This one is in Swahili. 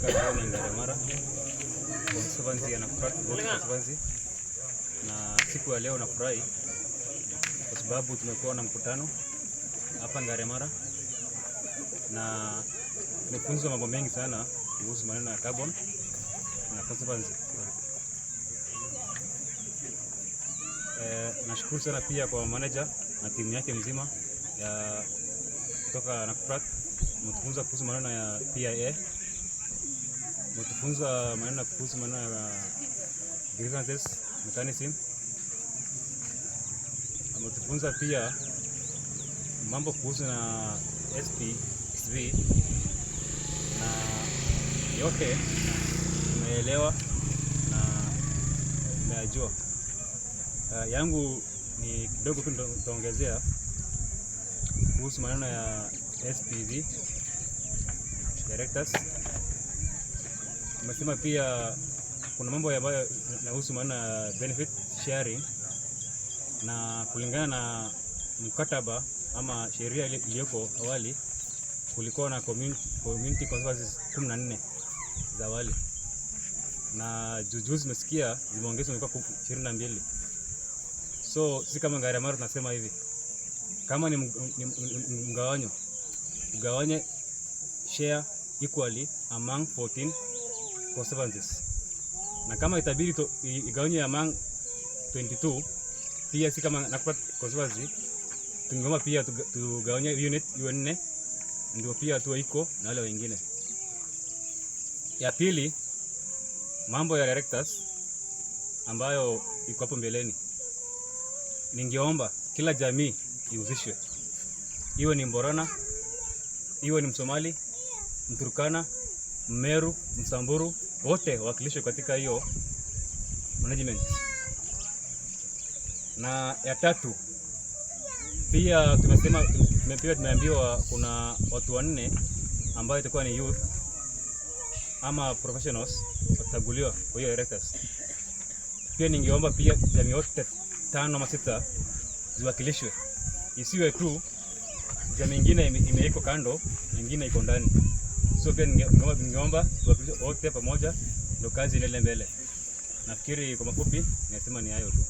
katika kaunti ya Ngaremara conservancy ya Nakuru conservancy, na siku ya leo nafurahi kwa sababu tumekuwa na mkutano hapa Ngaremara na tumefunzwa mambo mengi sana kuhusu maneno ya carbon na conservancy. Nashukuru sana pia kwa manager na timu yake mzima ya kutoka Nakuru. Mtufunza kuhusu maneno ya PIA, mtufunza maneno kuhusu maneno ya grievances mechanism, mtufunza pia mambo kuhusu na SPSV, na yote tumeelewa na tumejua. Yangu ni kidogo tu nitaongezea kuhusu maneno ya SPV directors. Tumesema pia kuna mambo ambayo yanahusu maneno ya benefit sharing, na kulingana na mkataba ama sheria iliyoko awali kulikuwa na community conservancies 14 za awali, na juzi tumesikia zimeongezwa imekuwa 22. So sisi kama Ngaremara tunasema hivi, kama ni mgawanyo, tugawanye share equally among 14 conservancies, na kama itabidi igawanye among 22, pia si kama Nakuru conservancy tungeomba pia tugawanye unit U4 ndio pia tuwe iko na wale wengine. Ya pili, mambo ya directors ambayo iko hapo mbeleni, ningeomba kila jamii ihusishwe, iwe ni Mborana, iwe ni Msomali, Mturkana, Mmeru, Msamburu, wote wakilishwe katika hiyo management. Na ya tatu, pia tumeambiwa kuna watu 4 ambao itakuwa ni youth ama professionals wataguliwa kwa hiyo directors. Pia ningeomba pia jamii yote 5 ama 6 ziwakilishwe, isiwe tu jamii nyingine imeiko kando, nyingine iko ndani. So pia ningeomba tuwakilishwe wote pamoja ndio kazi iendelee mbele. Nafikiri kwa mafupi nasema ni hayo tu.